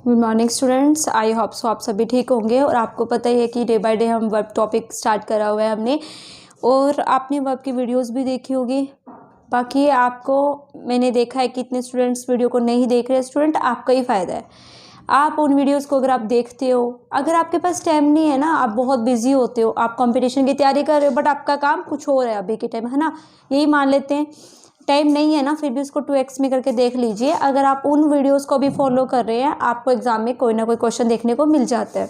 Good morning students, I hope so आप सभी ठीक होंगे। और आपको पता ही है कि डे बाय डे हम वर्ब टॉपिक स्टार्ट करा हुआ है हमने, और आपने वर्ब की वीडियोस भी देखी होगी। बाकी आपको मैंने देखा है कि इतने स्टूडेंट्स वीडियो को नहीं देख रहे। स्टूडेंट, आपका ही फ़ायदा है, आप उन वीडियोस को अगर आप देखते हो, अगर आपके पास टाइम नहीं है ना, आप बहुत बिजी होते हो, आप कंपटीशन की तैयारी कर रहे हो, बट आपका काम कुछ और है अभी के टाइम, है ना, यही मान लेते हैं। टाइम नहीं है ना, फिर भी उसको 2x में करके देख लीजिए। अगर आप उन वीडियोस को भी फॉलो कर रहे हैं, आपको एग्जाम में कोई ना कोई क्वेश्चन देखने को मिल जाता है।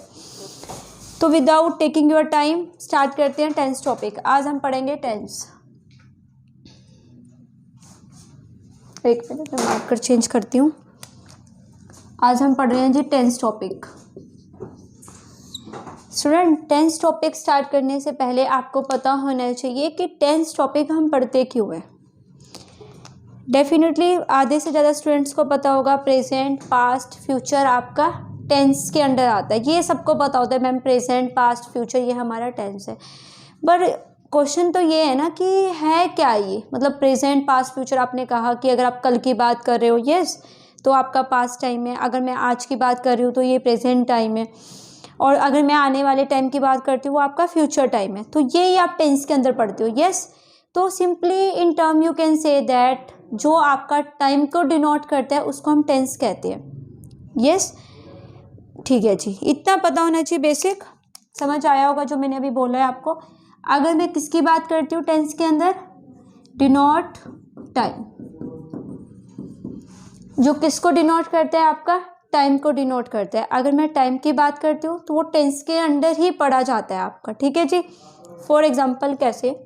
तो without taking your time start करते हैं टेंस टॉपिक। आज हम पढ़ेंगे टेंस। एक मिनट में मार्कर चेंज करती हूँ। आज हम पढ़ रहे हैं जी tense topic. Student, tense topic start करने से पहले आपको पता होना चाहिए कि टेंस टॉपिक हम पढ़ते क्यों है। डेफिनेटली आधे से ज़्यादा स्टूडेंट्स को पता होगा प्रेजेंट, पास्ट, फ्यूचर आपका टेंस के अंडर आता है। ये सबको पता होता है मैम, प्रेजेंट, पास्ट, फ्यूचर ये हमारा टेंस है। पर क्वेश्चन तो ये है ना कि है क्या ये, मतलब प्रेजेंट, पास्ट, फ्यूचर। आपने कहा कि अगर आप कल की बात कर रहे हो, यस, तो आपका पास्ट टाइम है। अगर मैं आज की बात कर रही हूँ तो ये प्रेजेंट टाइम है, और अगर मैं आने वाले टाइम की बात करती हूँ वो आपका फ्यूचर टाइम है। तो ये आप टेंस के अंदर पढ़ते हो, यस। तो simply in term you can say that जो आपका टाइम को डिनोट करता है उसको हम टेंस कहते हैं, यस। ठीक है जी, इतना पता होना चाहिए, बेसिक समझ आया होगा जो मैंने अभी बोला है आपको। अगर मैं किसकी बात करती हूँ टेंस के अंदर, डिनोट टाइम, जो किसको डिनोट करता है, आपका टाइम को डिनोट करता है। अगर मैं टाइम की बात करती हूँ तो वो टेंस के अंडर ही पढ़ा जाता है आपका, ठीक है जी। फॉर एग्जाम्पल कैसे,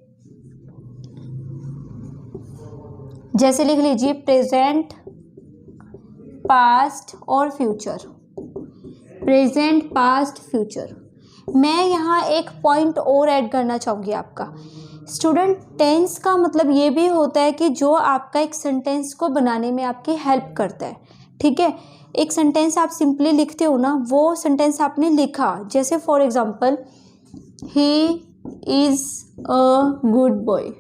जैसे लिख लीजिए प्रेजेंट, पास्ट और फ्यूचर। Present, past, future. मैं यहाँ एक पॉइंट और ऐड करना चाहूँगी आपका। स्टूडेंट, टेंस का मतलब ये भी होता है कि जो आपका एक सेंटेंस को बनाने में आपकी हेल्प करता है, ठीक है। एक सेंटेंस आप सिंपली लिखते हो ना, वो सेंटेंस आपने लिखा, जैसे for example he is a good boy,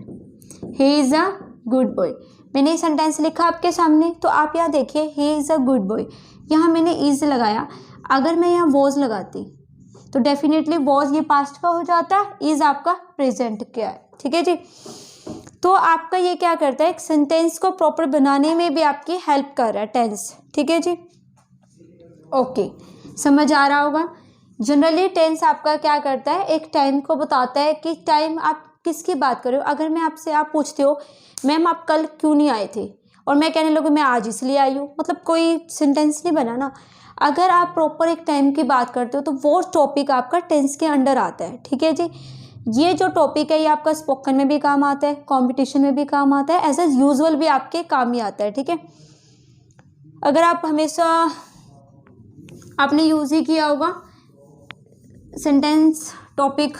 he is a good boy. मैंने ये सेंटेंस लिखा आपके सामने, तो आप यहाँ देखिए he is a good boy, यहाँ मैंने इज़ लगाया। अगर मैं यहाँ वॉज लगाती तो डेफिनेटली वॉज ये पास्ट का हो जाता, इज़ आपका प्रेजेंट क्या है, ठीक है जी। तो आपका ये क्या करता है, एक सेंटेंस को प्रॉपर बनाने में भी आपकी हेल्प कर रहा है टेंस, ठीक है जी। ओके, समझ आ रहा होगा। जनरली टेंस आपका क्या करता है, एक टाइम को बताता है कि टाइम आप किसकी बात कर रहे हो। अगर मैं आपसे, आप पूछते हो मैम आप कल क्यों नहीं आए थे, और मैं कहने लगूँ मैं आज इसलिए आई हूँ, मतलब कोई सेंटेंस नहीं बना ना। अगर आप प्रॉपर एक टाइम की बात करते हो तो वो टॉपिक आपका टेंस के अंडर आता है, ठीक है जी। ये जो टॉपिक है ये आपका स्पोकन में भी काम आता है, कॉम्पिटिशन में भी काम आता है, एज ए यूजुअल भी आपके काम ही आता है, ठीक है। अगर आप हमेशा, आपने यूज़ ही किया होगा सेंटेंस टॉपिक,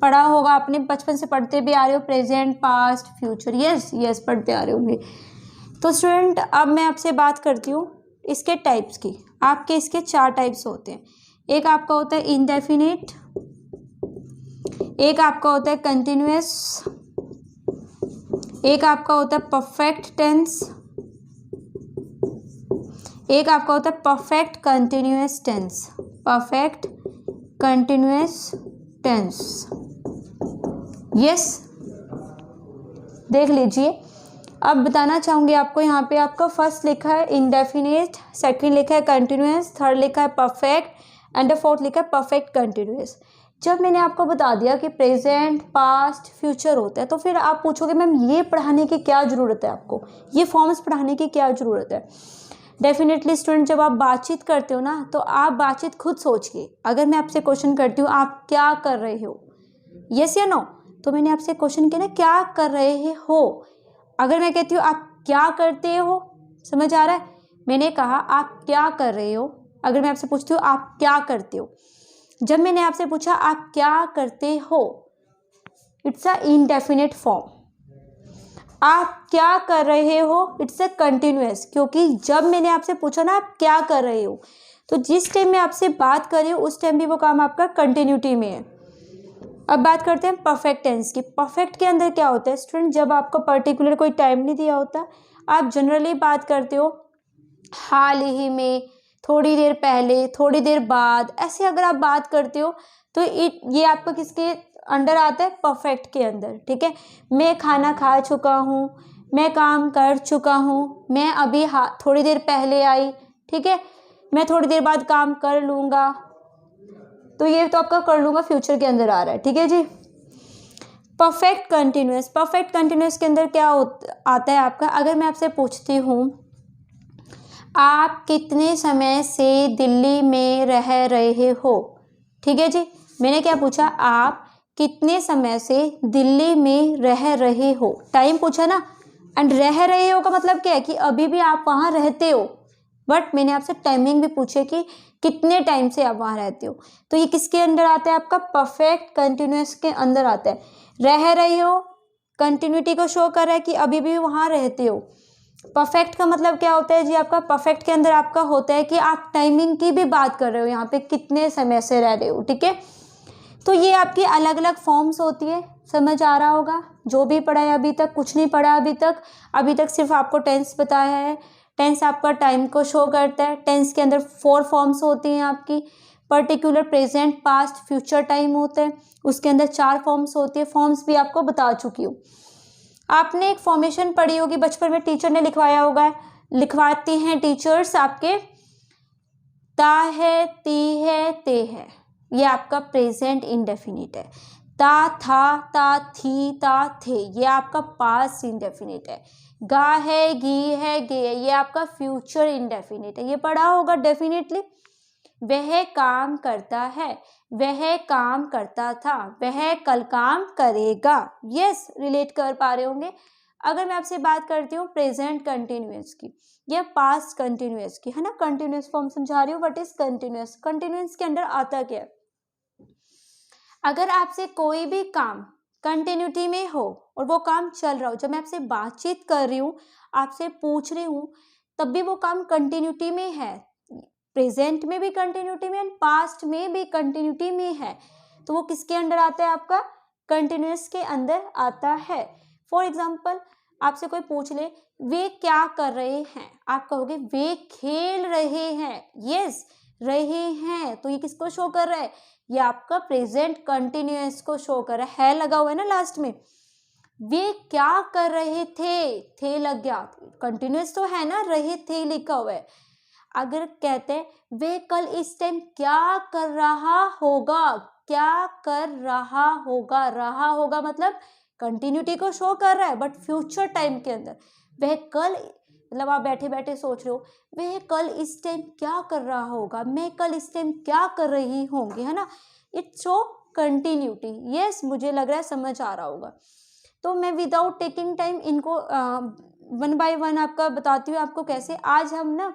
पढ़ा होगा आपने, बचपन से पढ़ते भी आ रहे हो, present, past, future, yes yes पढ़ते आ रहे होंगे। तो स्टूडेंट, अब मैं आपसे बात करती हूँ इसके टाइप्स की। आपके इसके 4 टाइप्स होते हैं। एक आपका होता है इनडेफिनिट, एक आपका होता है कंटिन्यूअस, एक आपका होता है परफेक्ट टेंस, एक आपका होता है perfect continuous tense. Perfect continuous tense, yes, देख लीजिए। अब बताना चाहूँगी आपको, यहाँ पे आपका फर्स्ट लिखा है इंडेफिनिट, सेकंड लिखा है कंटिन्यूअस, थर्ड लिखा है परफेक्ट एंड फोर्थ लिखा है परफेक्ट कंटिन्यूअस। जब मैंने आपको बता दिया कि प्रेजेंट, पास्ट, फ्यूचर होता है, तो फिर आप पूछोगे मैम ये पढ़ाने की क्या ज़रूरत है, आपको ये फॉर्म्स पढ़ाने की क्या ज़रूरत है। डेफिनेटली स्टूडेंट, जब आप बातचीत करते हो ना, तो आप बातचीत खुद सोच के, अगर मैं आपसे क्वेश्चन करती हूँ आप क्या कर रहे हो, यस या नो, तो मैंने आपसे क्वेश्चन किया ना क्या कर रहे हो। अगर मैं कहती हूँ आप क्या करते हो, समझ आ रहा है, मैंने कहा आप क्या कर रहे हो। अगर मैं आपसे पूछती हूँ आप क्या करते हो, जब मैंने आपसे पूछा आप क्या करते हो, इट्स अ इनडेफिनिट फॉर्म। आप क्या कर रहे हो, इट्स अ कंटिन्यूअस, क्योंकि जब मैंने आपसे पूछा ना आप क्या कर रहे हो, तो जिस टाइम मैं आपसे बात कर रही हूँ उस टाइम भी वो काम आपका कंटिन्यूटी में है। अब बात करते हैं परफेक्ट टेंस की। परफेक्ट के अंदर क्या होता है स्टूडेंट, जब आपको पर्टिकुलर कोई टाइम नहीं दिया होता, आप जनरली बात करते हो हाल ही में, थोड़ी देर पहले, थोड़ी देर बाद, ऐसे अगर आप बात करते हो तो ये आपका किसके अंडर आता है? परफेक्ट के अंदर, ठीक है। मैं खाना खा चुका हूँ, मैं काम कर चुका हूँ, मैं अभी थोड़ी देर पहले आई, ठीक है, मैं थोड़ी देर बाद काम कर लूँगा, तो ये तो आपका कर लूँगा फ्यूचर के अंदर आ रहा है, ठीक है जी। परफेक्ट कंटिन्यूअस, परफेक्ट कंटिन्यूअस के अंदर क्या आता है आपका? अगर मैं आपसे पूछती हूँ आप कितने समय से दिल्ली में रह रहे हो, ठीक है जी, मैंने क्या पूछा? आप कितने समय से दिल्ली में रह रहे हो, टाइम पूछा ना। एंड रह रहे हो का मतलब क्या है कि अभी भी आप वहाँ रहते हो, बट मैंने आपसे टाइमिंग भी पूछे कि कितने टाइम से आप वहाँ रहते हो, तो ये किसके अंदर आता है? आपका परफेक्ट कंटिन्यूअस के अंदर आता है। रह रहे हो कंटिन्यूटी को शो कर रहा है कि अभी भी वहाँ रहते हो। परफेक्ट का मतलब क्या होता है जी? आपका परफेक्ट के अंदर आपका होता है कि आप टाइमिंग की भी बात कर रहे हो, यहाँ पे कितने समय से रह रहे हो, ठीक है। तो ये आपकी अलग अलग फॉर्म्स होती है, समझ आ रहा होगा। जो भी पढ़ा है अभी तक, कुछ नहीं पढ़ा अभी तक सिर्फ आपको टेंस बताया है। टेंस आपका टाइम को शो करता है। टेंस के अंदर 4 फॉर्म्स होती हैं आपकी। Particular, present, past, future time होता है, उसके अंदर 4 फॉर्म्स होती है। फॉर्म्स भी आपको बता चुकी हूँ। आपने एक फॉर्मेशन पढ़ी होगी बचपन में, टीचर ने लिखवाया होगा, लिखवाती हैं टीचर्स आपके, ता है, ती है, ते है, ये आपका प्रेजेंट इंडेफिनिट है। ता, था, ता, थी, ता, थे, ये आपका पास्ट इंडेफिनिट है। गा है, गी है, गे है, ये आपका फ्यूचर इंडेफिनिट है। ये पढ़ा होगा डेफिनेटली। वह काम करता है, वह काम करता था, वह कल काम करेगा। यस, रिलेट कर पा रहे होंगे। अगर मैं आपसे बात करती हूँ प्रेजेंट कंटिन्यूअस की या पास्ट कंटिन्यूअस की, है ना, कंटिन्यूअस फॉर्म समझा रही हूँ। What is continuous? कंटिन्यूअस के अंदर आता क्या है? अगर आपसे कोई भी काम कंटिन्यूटी में हो और वो काम चल रहा हो, जब मैं आपसे बातचीत कर रही हूँ, आपसे पूछ रही हूँ, तब भी वो काम कंटिन्यूटी में है, प्रेजेंट में भी कंटिन्यूटी में एंड पास्ट में भी कंटिन्यूटी में है, तो वो किसके अंडर आता है? आपका कंटिन्यूअस के अंदर आता है। फॉर एग्जाम्पल, आपसे कोई पूछ ले वे क्या कर रहे हैं, आप कहोगे वे खेल रहे हैं। यस, रहे हैं, तो ये किसको शो कर रहा है? ये आपका प्रेजेंट कंटिन्यूअस को शो कर रहा है लगा हुआ है ना लास्ट में। वे क्या कर रहे थे लग गया, कंटिन्यूअस तो है ना, रहे थे लिखा हुआ है। अगर कहते हैं वे कल इस टाइम क्या कर रहा होगा, क्या कर रहा होगा, रहा होगा मतलब कंटिन्यूटी को शो कर रहा है, बट फ्यूचर टाइम के अंदर वह कल, मतलब आप बैठे बैठे सोच रहे हो वह कल इस टाइम क्या कर रहा होगा, मैं कल इस टाइम क्या कर रही होंगी, है ना, इट्स शो कंटिन्यूटी। यस, मुझे लग रहा है समझ आ रहा होगा। तो मैं विदाउट टेकिंग टाइम इनको वन बाय वन आपका बताती हूँ आपको कैसे। आज हम ना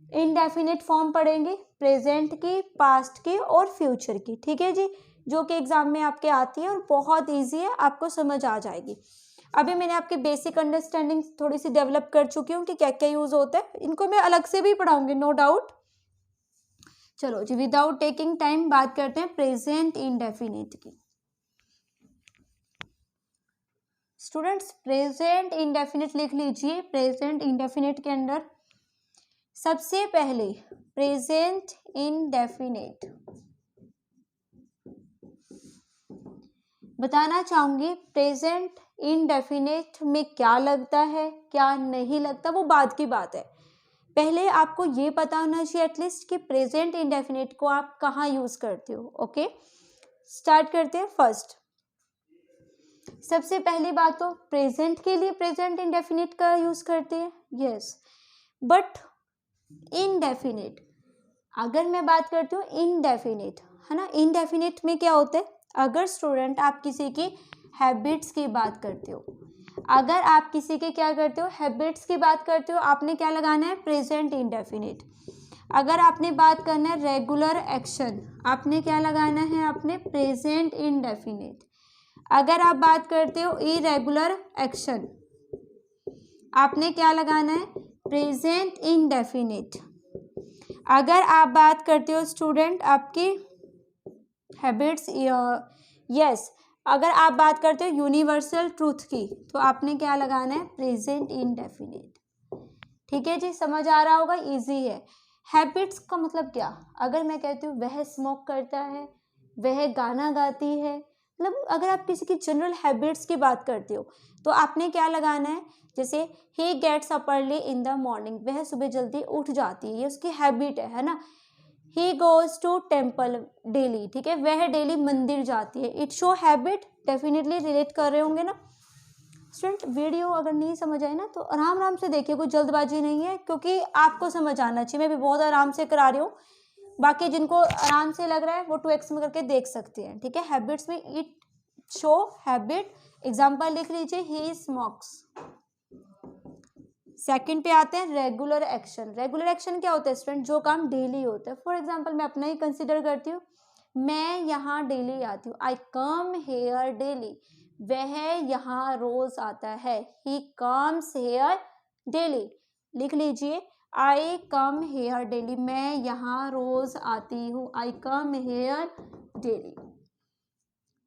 इनडेफिनेट फॉर्म पढ़ेंगे, प्रेजेंट की, पास्ट की और फ्यूचर की, ठीक है जी, जो कि एग्जाम में आपके आती है और बहुत इजी है, आपको समझ आ जाएगी। अभी मैंने आपकी बेसिक अंडरस्टैंडिंग थोड़ी सी डेवलप कर चुकी हूँ कि क्या क्या यूज होता है, इनको मैं अलग से भी पढ़ाऊंगी नो डाउट। चलो जी, विदाउट टेकिंग टाइम बात करते हैं प्रेजेंट इंडेफिनिट की। स्टूडेंट्स, प्रेजेंट इंडेफिनिट लिख लीजिए। प्रेजेंट इंडेफिनिट के अंदर सबसे पहले प्रेजेंट इंडेफिनिट बताना चाहूंगी। प्रेजेंट इंडेफिनिट में क्या लगता है, क्या नहीं लगता, वो बात की बात है। पहले आपको ये पता होना चाहिए एटलीस्ट कि प्रेजेंट इंडेफिनिट को आप कहाँ यूज करते हो। ओके, स्टार्ट करते हैं। फर्स्ट, सबसे पहली बात तो प्रेजेंट के लिए प्रेजेंट इंडेफिनिट का यूज करते हैं। यस, बट इनडेफिनिट, अगर मैं बात करती हूँ इनडेफिनिट, है ना, इनडेफिनिट में क्या होता है? अगर स्टूडेंट आप किसी की हैबिट्स की बात करते हो, अगर आप किसी के क्या करते हो, हैबिट्स की बात करते हो, आपने क्या लगाना है? Present indefinite. अगर आपने बात करना है रेगुलर एक्शन, आपने क्या लगाना है? आपने प्रेजेंट इंडेफिनिट। अगर आप बात करते हो इरेगुलर एक्शन, आपने क्या लगाना है? Present indefinite. अगर आप बात करते हो स्टूडेंट आपकी हैबिट्स, यस, अगर आप बात करते हो यूनिवर्सल ट्रूथ की, तो आपने क्या लगाना है? Present indefinite. ठीक है जी, समझ आ रहा होगा, इजी है। हैबिट्स का मतलब क्या, अगर मैं कहती हूँ वह स्मोक करता है, वह गाना गाती है, मतलब अगर आप किसी की जनरल हैबिट्स की बात करते हो तो आपने क्या लगाना है, जैसे ही gets up early in the morning, वह सुबह जल्दी उठ जाती है, ये उसकी हैबिट है ना। He goes to temple daily, ठीक है, वह डेली मंदिर जाती है, it show habit, definitely relate कर रहे होंगे ना। स्टूडेंट वीडियो अगर नहीं समझ आए ना तो आराम आराम से देखिए, कोई जल्दबाजी नहीं है, क्योंकि आपको समझ आना चाहिए, मैं भी बहुत आराम से करा रही हूँ, बाकी जिनको आराम से लग रहा है वो 2x में करके देख सकते हैं, ठीक है। हैबिट्स में इट शो हैबिट, एग्जाम्पल लिख लीजिए, ही स्मोक्स। सेकंड पे आते हैं रेगुलर एक्शन। रेगुलर एक्शन क्या होता है स्टूडेंट, जो काम डेली होता है। फॉर एग्जाम्पल मैं अपना ही कंसिडर करती हूँ, मैं यहाँ डेली आती हूँ, आई कम हेयर डेली, वह यहाँ रोज आता है, ही कम्स हेयर डेली, लिख लीजिए आई कम हेयर डेली, मैं यहाँ रोज आती हूँ, आई कम हेयर डेली।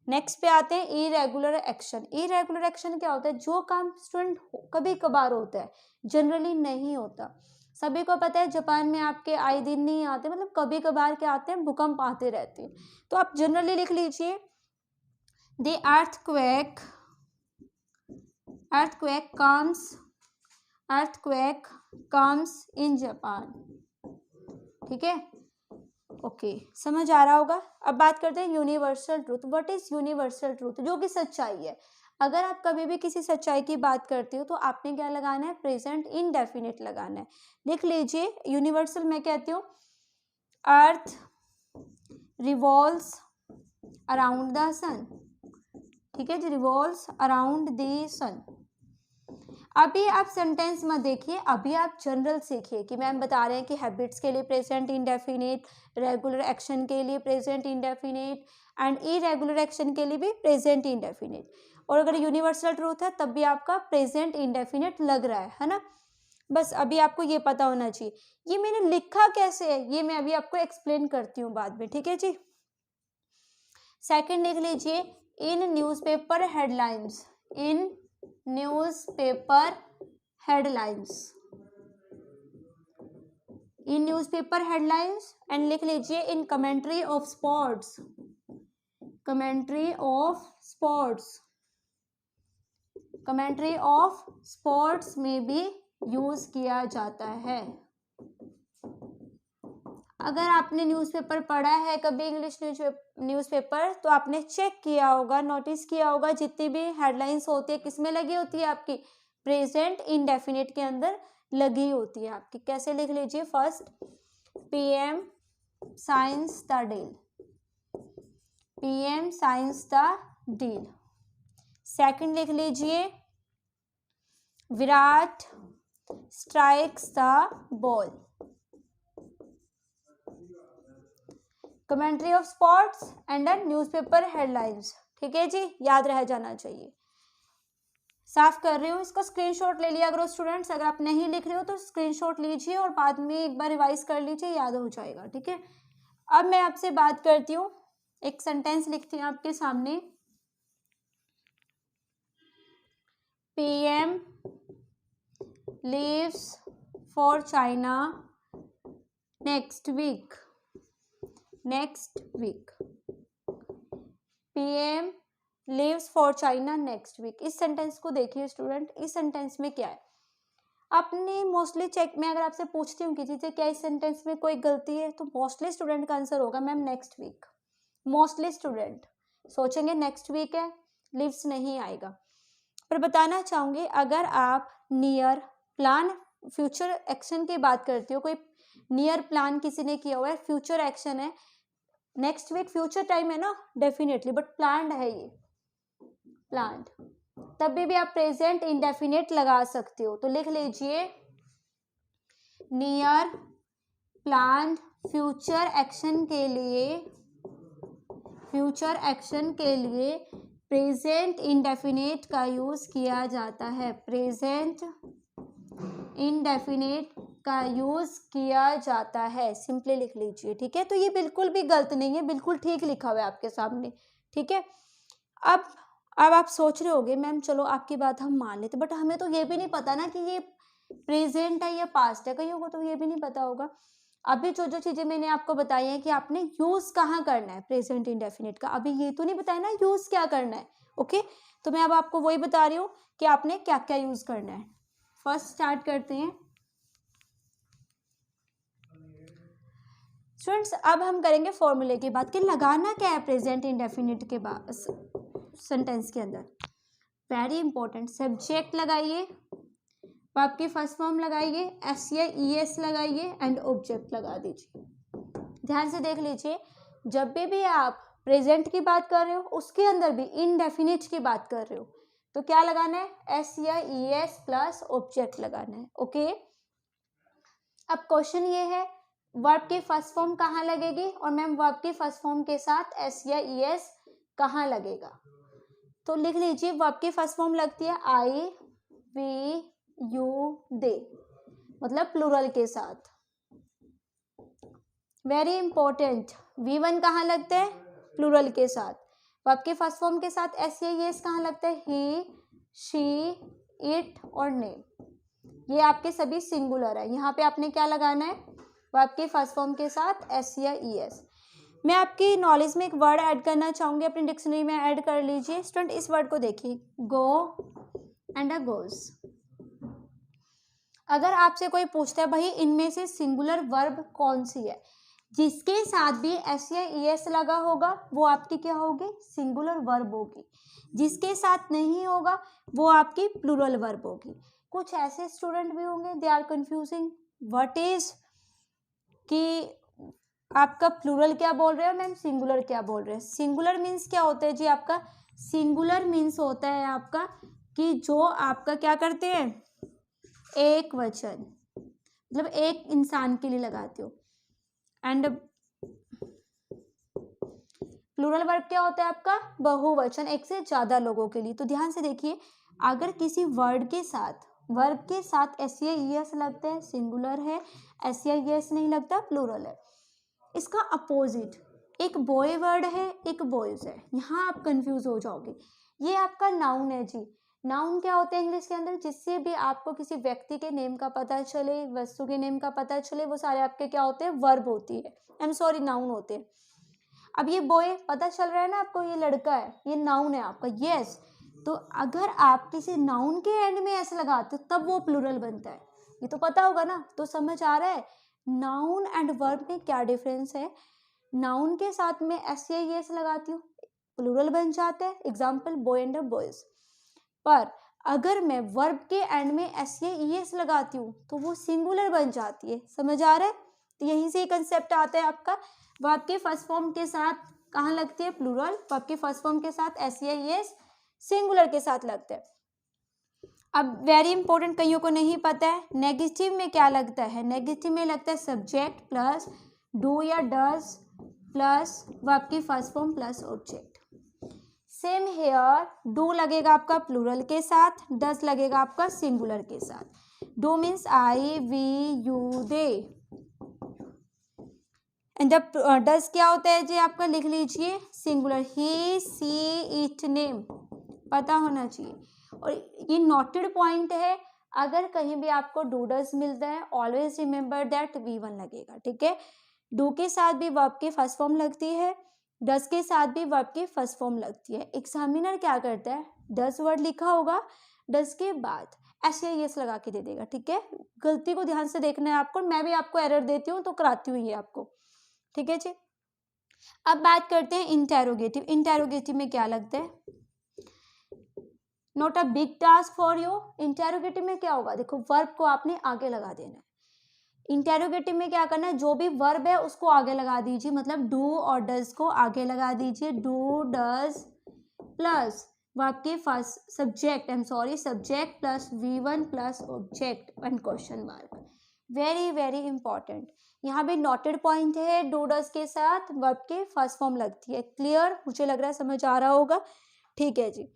नेक्स्ट पे आते हैं इरेगुलर एक्शन। इरेगुलर एक्शन क्या होता है, जो काम स्टूडेंट कभी कभार होता है, जनरली नहीं होता। सभी को पता है जापान में आपके आए दिन नहीं आते, मतलब कभी कभार के आते हैं, भूकंप आते रहते हैं, तो आप जनरली लिख लीजिए the earthquake comes in Japan, ठीक है, ओके समझ आ रहा होगा। अब बात करते हैं universal truth. What is universal truth, जो कि सच्चाई है। अगर आप कभी भी किसी सच्चाई की बात करते हो तो आपने क्या लगाना है, प्रेजेंट इंडेफिनिट लगाना है। लिख लीजिए यूनिवर्सल मैं कहती हूँ अर्थ रिवॉल्व्स अराउंड द सन, ठीक है जी, रिवॉल्व्स अराउंड द सन। अभी आप सेंटेंस मत देखिए, अभी आप जनरल सीखिए कि मैम बता रहे हैं कि हैबिट्स के लिए प्रेजेंट इंडेफिनिट, रेगुलर एक्शन के लिए present indefinite and irregular action के लिए भी प्रेजेंट इंडेफिनिट, और अगर यूनिवर्सल ट्रूथ है तब भी आपका प्रेजेंट इंडेफिनिट लग रहा है ना। बस अभी आपको ये पता होना चाहिए। ये मैंने लिखा कैसे है ये मैं अभी आपको एक्सप्लेन करती हूँ बाद में, ठीक है जी। सेकंड लिख लीजिए in newspaper headlines, in newspaper headlines, in newspaper headlines, and लिख लीजिए in commentary of sports, commentary of sports, commentary of sports में भी यूज किया जाता है। अगर आपने न्यूज़पेपर पढ़ा है कभी इंग्लिश न्यूज़पेपर तो आपने चेक किया होगा, नोटिस किया होगा, जितनी भी हेडलाइंस होती है किस में लगी होती है आपकी, प्रेजेंट इंडेफिनिट के अंदर लगी होती है आपकी। कैसे लिख लीजिए, first PM science the deal, PM science the deal. Second लिख लीजिए Virat strikes the ball, commentary of sports and newspaper headlines, ठीक है जी, याद रह जाना चाहिए। साफ कर रही हूँ, इसका स्क्रीनशॉट ले लिया करो स्टूडेंट्स, अगर आप नहीं लिख रहे हो तो स्क्रीनशॉट लीजिए और बाद में एक बार रिवाइज कर लीजिए, याद हो जाएगा, ठीक है। अब मैं आपसे बात करती हूँ, एक सेंटेंस लिखती हूँ आपके सामने, PM leaves for China next week, next week, PM leaves for China next week. इस सेंटेंस को देखिए स्टूडेंट, इस सेंटेंस में क्या है, आपने मोस्टली चेक में अगर आपसे पूछती हूँ किसी से क्या इस सेंटेंस में कोई गलती है तो मोस्टली स्टूडेंट का आंसर होगा ma'am next week. Mostly student सोचेंगे नेक्स्ट वीक है, लीव्स नहीं आएगा। पर बताना चाहूँगी अगर आप नियर प्लान फ्यूचर एक्शन की बात करते हो, कोई नियर प्लान किसी ने किया हुआ है, फ्यूचर एक्शन है, नेक्स्ट वीक फ्यूचर टाइम है ना डेफिनेटली, बट प्लान्ड है ये, प्लान्ड, तभी भी आप प्रेजेंट इंडेफिनिट लगा सकते हो। तो लिख लीजिए नियर प्लान्ड फ्यूचर एक्शन के लिए, फ्यूचर एक्शन के लिए प्रेजेंट इंडेफिनिट का यूज किया जाता है, प्रेजेंट इंडेफिनिट का यूज किया जाता है, सिंपली लिख लीजिए, ठीक है। तो ये बिल्कुल भी गलत नहीं है, बिल्कुल ठीक लिखा हुआ है आपके सामने, ठीक है। अब आप सोच रहे होगे मैम चलो आपकी बात हम मान लेते, बट हमें तो ये भी नहीं पता ना कि ये प्रेजेंट है या पास्ट है, कईयों को तो ये भी नहीं पता होगा। अभी जो जो चीजें मैंने आपको बताई है कि आपने यूज कहाँ करना है प्रेजेंट इंडेफिनिट का, अभी ये तो नहीं बताया ना यूज क्या करना है। ओके, तो मैं अब आपको वही बता रही हूँ कि आपने क्या क्या यूज करना है। फर्स्ट स्टार्ट करते हैं स्टूडेंट्स। अब हम करेंगे फॉर्मूले की बात कि लगाना क्या है प्रेजेंट इंडेफिनिट के बाद सेंटेंस के अंदर। वेरी इंपॉर्टेंट, सब्जेक्ट लगाइए, वर्ब की फर्स्ट फॉर्म लगाइए, एस या ई एस लगाइए एंड ऑब्जेक्ट लगा दीजिए। ध्यान से देख लीजिए, जब भी आप प्रेजेंट की बात कर रहे हो उसके अंदर भी इनडेफिनिट की बात कर रहे हो तो क्या लगाना है, एस या ई एस प्लस ऑब्जेक्ट लगाना है। ओके, अब क्वेश्चन ये है वर्ब की फर्स्ट फॉर्म कहाँ लगेगी, और मैम वर्ब की फर्स्ट फॉर्म के साथ एस या ई एस कहाँ लगेगा। तो लिख लीजिए, वर्ब की फर्स्ट फॉर्म लगती है आई वी यू दे, मतलब प्लूरल के साथ। वेरी इंपॉर्टेंट, V1 कहाँ लगते हैं, प्लूरल के साथ। वर्ब के फर्स्ट फॉर्म के साथ एस या एस कहाँ लगते हैं, ही, शी, इट और नेम। ये आपके सभी सिंगुलर है। यहाँ पे आपने क्या लगाना है, वर्ब के फर्स्ट फॉर्म के साथ एस या ई एस। मैं आपकी नॉलेज में एक वर्ड ऐड करना चाहूंगी, अपनी डिक्शनरी में ऐड कर लीजिए। स्टूडेंट इस वर्ड को देखिए, गो एंड अ गोज। अगर आपसे कोई पूछता है भाई इनमें से सिंगुलर वर्ब कौन सी है, जिसके साथ भी एस या ई एस लगा होगा वो आपकी क्या होगी, सिंगुलर वर्ब होगी। जिसके साथ नहीं होगा वो आपकी प्लूरल वर्ब होगी। कुछ ऐसे स्टूडेंट भी होंगे they are confusing what is कि आपका प्लूरल क्या बोल रहे हो मैम, सिंगुलर क्या बोल रहे हैं। सिंगुलर मीन्स क्या होता है जी, आपका सिंगुलर मीन्स होता है आपका कि जो आपका क्या करते हैं, एक वचन, मतलब एक इंसान के लिए लगाते हो। एंड प्लूरल वर्ब क्या होता है आपका, बहुवचन, एक से ज्यादा लोगों के लिए। तो ध्यान से देखिए, अगर किसी वर्ड के साथ वर्ब के साथ एस या ई एस लगता है सिंगुलर है, एस या ई एस नहीं लगता प्लूरल है। इसका अपोजिट, एक बॉय वर्ड है एक बॉयज है, यहाँ आप कंफ्यूज हो जाओगे। ये आपका नाउन है जी। नाउन क्या होते हैं इंग्लिश के अंदर, जिससे भी आपको किसी व्यक्ति के नेम का पता चले, वस्तु के नेम का पता चले, वो सारे आपके क्या होते हैं, वर्ब होती है, आई एम सॉरी नाउन होते हैं। अब ये बॉय पता चल रहा है ना आपको, ये लड़का है, ये नाउन है आपका, यस। तो अगर आप किसी नाउन के एंड में ऐसे लगाते हो तब वो प्लूरल बनता है, ये तो पता होगा ना। तो समझ आ रहा है नाउन एंड वर्ब में क्या डिफरेंस है। नाउन के साथ में एस या एस लगाती हूँ, प्लूरल बन जाता है, एग्जाम्पल बॉय एंड बॉयज। पर अगर मैं वर्ब के एंड में एस या एस लगाती हूँ तो वो सिंगुलर बन जाती है। समझ आ रहा है, तो यहीं से कंसेप्ट आता है आपका। वर्ब के फर्स्ट फॉर्म के साथ कहाँ लगती है, प्लूरल। वर्ब के फर्स्ट फॉर्म के साथ एस या एस, सिंगुलर के साथ लगता है। अब वेरी इंपॉर्टेंट, कईयों को नहीं पता है, नेगेटिव में क्या लगता है। नेगेटिव में लगता है सब्जेक्ट प्लस डू या डज प्लस वर्ब की first form plus object. Same here, do लगेगा आपका प्लूरल के साथ, डज लगेगा आपका सिंगुलर के साथ। Do means I we you they, and जब डज क्या होता है जी आपका, लिख लीजिए singular, he she it name, पता होना चाहिए। और ये नोटेड पॉइंट है, अगर कहीं भी आपको डू डज मिलता है ऑलवेज रिमेंबर दैट V1 लगेगा, ठीक है। डू के साथ भी वर्ब की फर्स्ट फॉर्म लगती है, डज के साथ भी वर्ब की फर्स्ट फॉर्म लगती है। एग्जामिनर क्या करता है, डज वर्ड लिखा होगा, डज के बाद एस या एस लगा के दे देगा, ठीक है। गलती को ध्यान से देखना है आपको, मैं भी आपको एरर देती हूँ तो कराती हूँ ये आपको, ठीक है जी। अब बात करते हैं इंटेरोगेटिव। इंटेरोगेटिव में क्या लगता है, not a big task for you. Interrogative में क्या होगा, देखो वर्ब को आपने आगे लगा देना है। इंटेरोगेटिव में क्या करना है, जो भी वर्ब है उसको आगे लगा दीजिए, मतलब डू और डज को आगे लगा दीजिए। डू डज प्लस वर्ब के first subject, I am sorry subject plus V1 plus object and question mark. Very very important, यहाँ पे नोटेड पॉइंट है, डू डज के साथ वर्ब के फर्स्ट फॉर्म लगती है। क्लियर, मुझे लग रहा है समझ आ रहा होगा, ठीक है जी।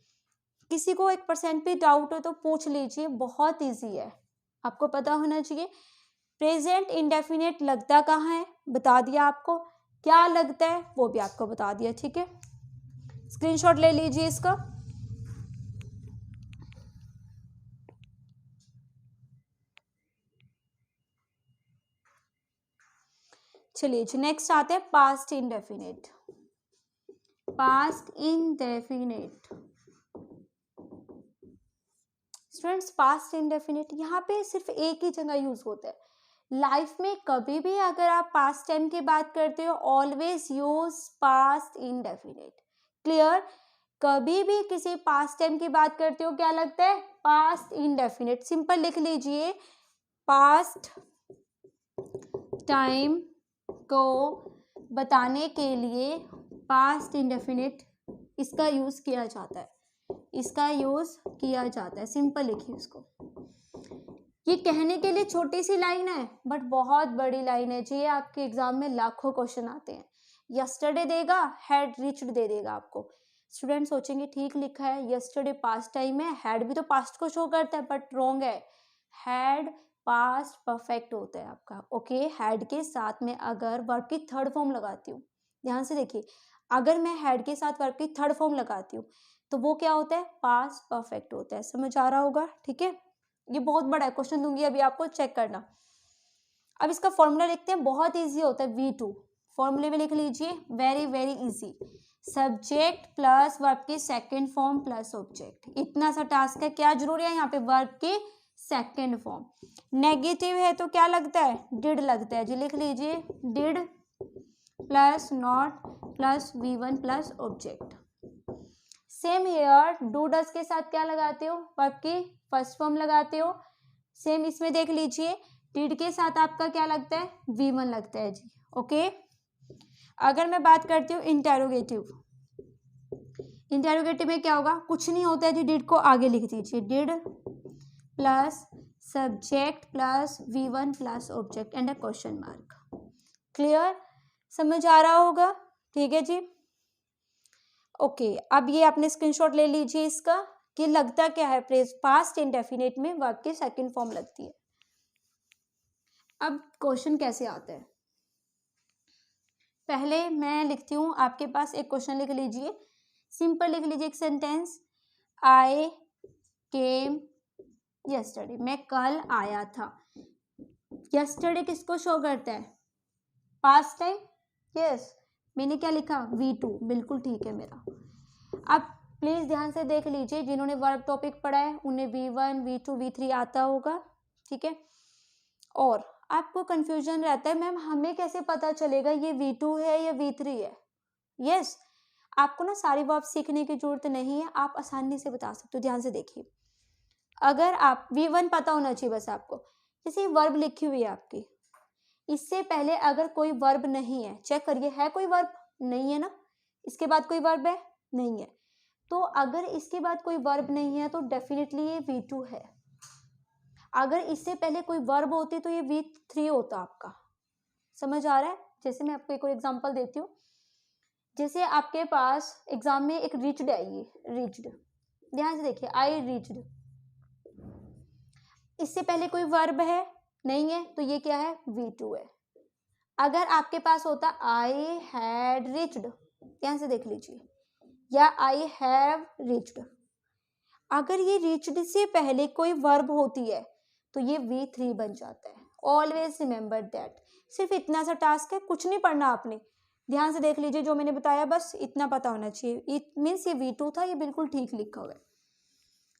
किसी को 1% भी डाउट हो तो पूछ लीजिए, बहुत इजी है, आपको पता होना चाहिए। प्रेजेंट इंडेफिनिट लगता कहाँ है, बता दिया आपको, क्या लगता है वो भी आपको बता दिया, ठीक है। स्क्रीनशॉट ले लीजिए इसका। चलिए जी नेक्स्ट आते हैं past indefinite. Past indefinite students, past indefinite यहाँ पे सिर्फ एक ही जगह यूज होता है। लाइफ में कभी भी अगर आप पास्ट टाइम की बात करते हो always use past indefinite. Clear? कभी भी किसी पास्ट टाइम की बात करते हो क्या लगता है? Past indefinite. सिंपल लिख लीजिए, पास्ट टाइम को बताने के लिए पास्ट इंडेफिनिट इसका यूज किया जाता है, इसका यूज किया जाता है। सिंपल लिखिए इसको। ये कहने के लिए छोटी सी लाइन है बट बहुत बड़ी लाइन है जी। आपके एग्जाम में लाखों क्वेश्चन आते हैं। यस्टरडे देगा, हैड रीच्ड दे देगा आपको। स्टूडेंट सोचेंगे ठीक लिखा है, यस्टरडे पास्ट टाइम है, हैड भी तो पास्ट को शो करता है, बट रॉन्ग है। हैड पास्ट परफेक्ट होता है आपका। ओके, हैड के साथ में अगर वर्ब की थर्ड फॉर्म लगाती हूँ, ध्यान से देखिए, अगर मैं हैड के साथ वर्ब की थर्ड फॉर्म लगाती हूँ तो वो क्या होता है? पास्ट परफेक्ट होता है। समझ आ रहा होगा? ठीक है, ये बहुत बड़ा है, क्वेश्चन दूंगी अभी आपको, चेक करना। अब इसका फॉर्मूला लिखते हैं, बहुत इजी होता है। V2 फॉर्मूले में लिख लीजिए, very very easy. Subject plus verb की सेकंड फॉर्म प्लस ऑब्जेक्ट। इतना सा टास्क है। क्या जरूरी है यहाँ पे? वर्ब की सेकंड फॉर्म। नेगेटिव है तो क्या लगता है? डिड लगता है जी। लिख लीजिए, did plus not plus V1 plus object. Same here, do does के साथ क्या लगाते हो? वर्ब की फर्स्ट फॉर्म लगाते हो। सेम इसमें देख लीजिए, डिड के साथ आपका क्या लगता है? V1 लगता है जी। ओके, अगर मैं बात करती हूँ इंटेरोगेटिव, इंटेरोगेटिव में क्या होगा? कुछ नहीं होता है जी, डिड को आगे लिख दीजिए, did plus subject plus V1 plus object and a question mark. Clear? समझ आ रहा होगा? ठीक है जी। ओके, अब ये आपने स्क्रीनशॉट ले लीजिए इसका कि लगता क्या है? पास्ट इंडेफिनिट में वर्ब की सेकंड फॉर्म लगती है। अब क्वेश्चन कैसे आता है? पहले मैं लिखती हूँ, आपके पास एक क्वेश्चन लिख लीजिए, सिंपल लिख लीजिए एक सेंटेंस, आई केम यस्टरडे, मैं कल आया था। यस्टरडे किसको शो करता है? Past time. यस, मैंने क्या लिखा? V2। बिल्कुल ठीक है मेरा। अब प्लीज ध्यान से देख लीजिए, जिन्होंने वर्ब टॉपिक पढ़ा है उन्हें V1 V2 V3 आता होगा। ठीक है, और आपको कंफ्यूजन रहता है, मैम हमें कैसे पता चलेगा ये V2 है या V3 है? यस, आपको ना सारी वर्ब सीखने की जरूरत नहीं है, आप आसानी से बता सकते हो। ध्यान से देखिए, अगर आप V1 पता होना चाहिए बस आपको। जैसे वर्ब लिखी हुई है आपकी, इससे पहले अगर कोई वर्ब नहीं है, चेक करिए है कोई वर्ब? नहीं है ना। इसके बाद कोई वर्ब है? नहीं है। तो अगर इसके बाद कोई वर्ब नहीं है तो डेफिनेटली ये V2 है। अगर इससे पहले कोई वर्ब होती तो ये V3 होता आपका। समझ आ रहा है? जैसे मैं आपको एक और एग्जांपल देती हूँ, जैसे आपके पास एग्जाम में एक रीच्ड है, ये रीच्ड, ध्यान से देखिए, आई रीच्ड, इससे पहले कोई वर्ब है? नहीं है, तो ये क्या है? V2 है। अगर आपके पास होता आई हैड रीच्ड, ध्यान से देख लीजिए, या आई हैव रीच्ड, अगर ये रीच्ड से पहले कोई वर्ब होती है तो ये V3 बन जाता है। Always remember that. सिर्फ इतना सा टास्क है, कुछ नहीं पढ़ना आपने। ध्यान से देख लीजिए जो मैंने बताया, बस इतना पता होना चाहिए। इट मीन्स ये V2 था, ये बिल्कुल ठीक लिखा हुआ है।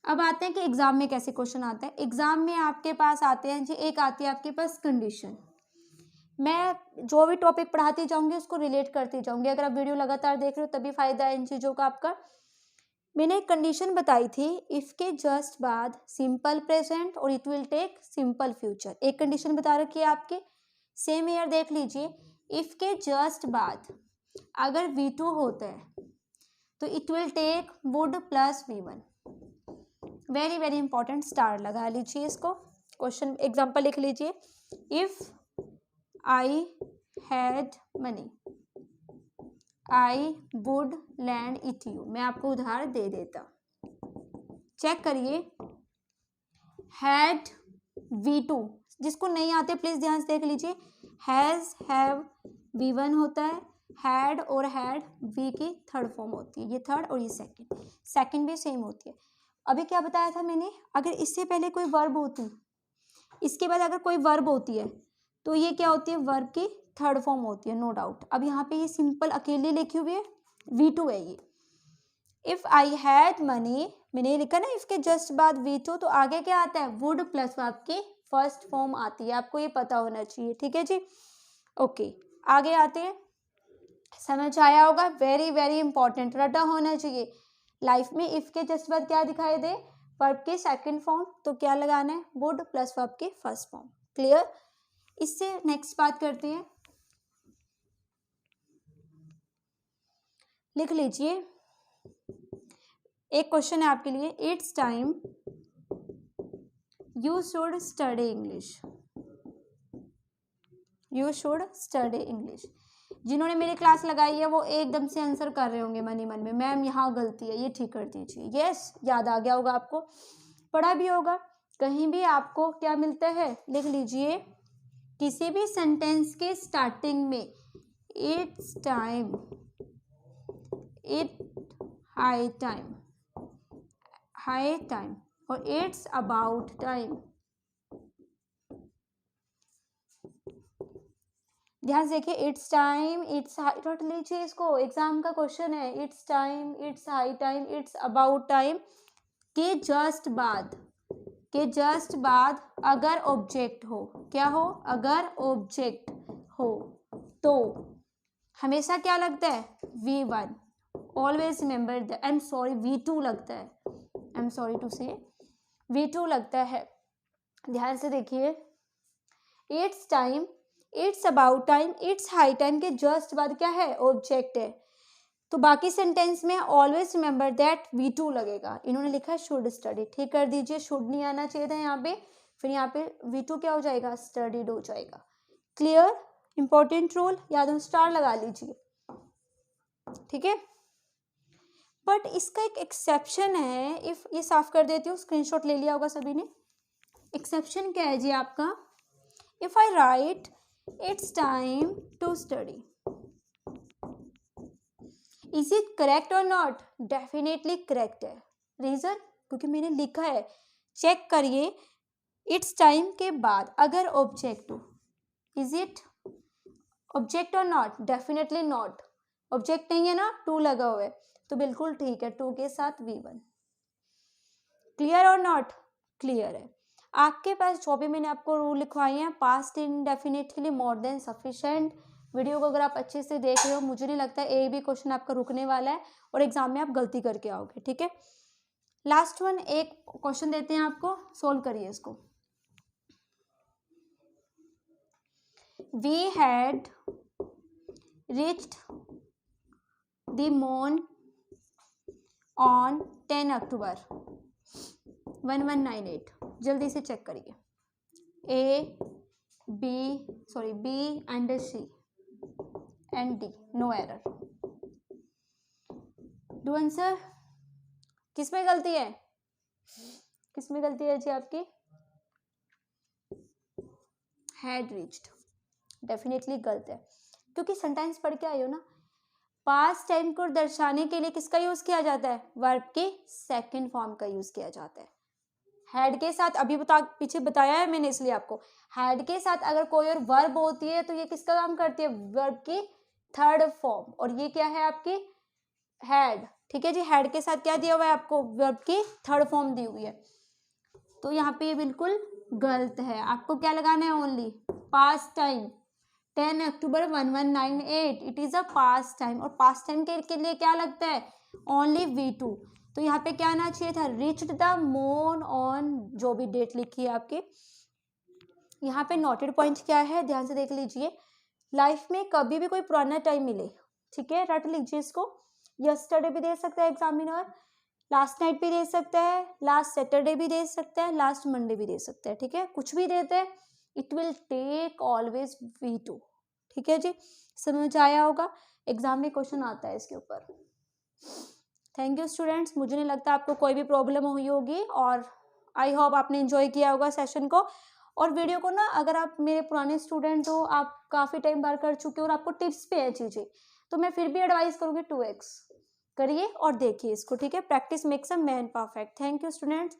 अब आते हैं कि एग्जाम में कैसे क्वेश्चन आता है। एग्जाम में आपके पास आते हैं जी, एक आती है आपके पास कंडीशन। मैं जो भी टॉपिक पढ़ाती जाऊंगी उसको रिलेट करती जाऊंगी। अगर आप वीडियो लगातार देख रहे हो तभी फायदा है इन चीज़ों का आपका। मैंने एक कंडीशन बताई थी, इफ के जस्ट बाद सिंपल प्रेजेंट और it will take simple future. एक कंडीशन बता रखी है आपकी। सेम ईयर देख लीजिए, इफ के जस्ट बाद अगर V2 होता है तो it will take would plus V1। Very very important, star लगा लीजिए इसको। क्वेश्चन एग्जांपल लिख लीजिए, if I had money I would lend it you. मैं आपको उदाहरण दे देता, चेक करिए, हैड V2, जिसको नहीं आते प्लीज ध्यान से देख लीजिए, हैज हैव V1 होता है, हैड और हैड V की थर्ड फॉर्म होती है, ये थर्ड और ये सेकंड, सेकंड भी सेम होती है। अभी क्या बताया था मैंने, अगर इससे पहले कोई वर्ब होती, इसके बाद अगर कोई वर्ब होती है तो ये क्या होती है? वर्ब की थर्ड फॉर्म होती है, नो डाउट। अब यहाँ पे ये सिंपल अकेले लिखी हुई है, V2 है ये। इफ आई हैड मनी, मैंने लिखा ना इफ के जस्ट बाद V2, तो आगे क्या आता है, वुड प्लस आपकी फर्स्ट फॉर्म आती है, आपको ये पता होना चाहिए, ठीक है जी। ओके, आगे आते हैं, समझ आया होगा, वेरी वेरी इंपॉर्टेंट, रटा होना चाहिए लाइफ में। इफ के जस्ट बाद क्या दिखाई दे, वर्ब के सेकंड फॉर्म, तो क्या लगाना है, वुड प्लस वर्ब के फर्स्ट फॉर्म। क्लियर। इससे नेक्स्ट बात करते हैं, लिख लीजिए, एक क्वेश्चन है आपके लिए, it's time you should study English, you should study English. जिन्होंने मेरी क्लास लगाई है वो एकदम से आंसर कर रहे होंगे मन ही मन में, मैम यहाँ गलती है, ये ठीक कर दीजिए। यस, याद आ गया होगा आपको, पढ़ा भी होगा। कहीं भी आपको क्या मिलता है, लिख लीजिए, किसी भी सेंटेंस के स्टार्टिंग में it's time, it high time, high time, और इट्स अबाउट टाइम, ध्यान से देखिए, इट्स टाइम, इट्स हाई, रट लीजिए इसको, एग्जाम का क्वेश्चन है। It's time, it's high time, it's about time के जस्ट बाद, के जस्ट बाद अगर ऑब्जेक्ट हो, क्या हो, अगर ऑब्जेक्ट हो तो हमेशा क्या लगता है, V1। Always remember the, I am sorry, V2 लगता है, आई एम सॉरी टू से, V2 लगता है। ध्यान से देखिए, it's time, it's about time, it's high time के जस्ट बाद क्या है, ऑब्जेक्ट है, तो बाकी सेंटेंस में ऑलवेज रिमेंबर दैट V2 लगेगा। इन्होंने लिखा है शुड स्टडी, ठीक कर दीजिए, शुड नहीं आना चाहिए था यहाँ पे, फिर यहाँ पे V2 क्या हो जाएगा, स्टडीड हो जाएगा। क्लियर, इंपॉर्टेंट रूल, याद हो, स्टार लगा लीजिए, ठीक है। बट इसका एक एक्सेप्शन है, इफ ये साफ कर देती हूँ, स्क्रीनशॉट ले लिया होगा सभी ने। एक्सेप्शन क्या है जी आपका, if I write it's time to study, is it correct और नॉट, डेफिनेटली करेक्ट है। रीजन, क्योंकि मैंने लिखा है, चेक करिए, इट्स टाइम के बाद अगर ऑब्जेक्ट हो, इज इट ऑब्जेक्ट और नॉट, डेफिनेटली नॉट, ऑब्जेक्ट नहीं है ना, टू लगा हुआ है, तो बिल्कुल ठीक है, टू के साथ V1। क्लियर और नॉट, क्लियर है। आपके पास जो भी मैंने आपको रूल लिखवाए हैं, पास्ट इंडेफिनिट के लिए मोर देन सफिशिएंट, वीडियो को अगर आप अच्छे से देख रहे हो, मुझे नहीं लगता एक भी क्वेश्चन आपका रुकने वाला है और एग्जाम में आप गलती करके आओगे, ठीक है। लास्ट वन, एक क्वेश्चन देते हैं आपको, सोल्व करिए इसको। We had reached the moon on 10 October 1198, जल्दी से चेक करिए, B and C and D, no error. Do answer, किसमें गलती है, किसमें गलती है जी आपकी, हैड रीच्ड, डेफिनेटली गलत है, क्योंकि सेंटेंस पढ़ के आई हो ना, पास्ट टाइम को दर्शाने के लिए किसका यूज किया जाता है, वर्ब के सेकंड फॉर्म का यूज किया जाता है। हैड के साथ अभी पीछे बताया है मैंने, इसलिए आपको, हैड के साथ अगर कोई और वर्ब होती है तो ये किसका काम करती है, वर्ब की थर्ड फॉर्म, और ये क्या है आपकी, हैड, ठीक है जी। हैड के साथ क्या दिया हुआ है आपको, वर्ब की थर्ड फॉर्म दी हुई है, तो यहाँ पे ये बिल्कुल गलत है। आपको क्या लगाना है, only past time, 10 October 1198, it is a past time, और पास्ट टाइम के लिए क्या लगता है, ओनली V2, तो यहाँ पे क्या आना चाहिए था, रिच्ड द मून ऑन, जो भी डेट लिखी है आपके। यहाँ पे नोटेड पॉइंट क्या है, ध्यान से देख लीजिए, लाइफ में कभी भी कोई पुराना टाइम मिले, ठीक है, रट लीजिए इसको, यस्टरडे भी दे सकता है एग्जामिनर, लास्ट नाइट भी दे सकता है, लास्ट सैटरडे भी दे सकता है, लास्ट मंडे भी दे सकता है, ठीक है, कुछ भी देते हैं, it will take always V2, ठीक है जी। समझ आया होगा, एग्जाम में क्वेश्चन आता है इसके ऊपर। थैंक यू स्टूडेंट्स, मुझे नहीं लगता आपको कोई भी प्रॉब्लम हुई होगी, और आई होप आपने एंजॉय किया होगा सेशन को। और वीडियो को ना, अगर आप मेरे पुराने स्टूडेंट हो, आप काफ़ी टाइम बार कर चुके हो और आपको टिप्स पे है चीज़ें, तो मैं फिर भी एडवाइस करूँगी 2x करिए और देखिए इसको, ठीक है। Practice makes a man perfect. Thank you students.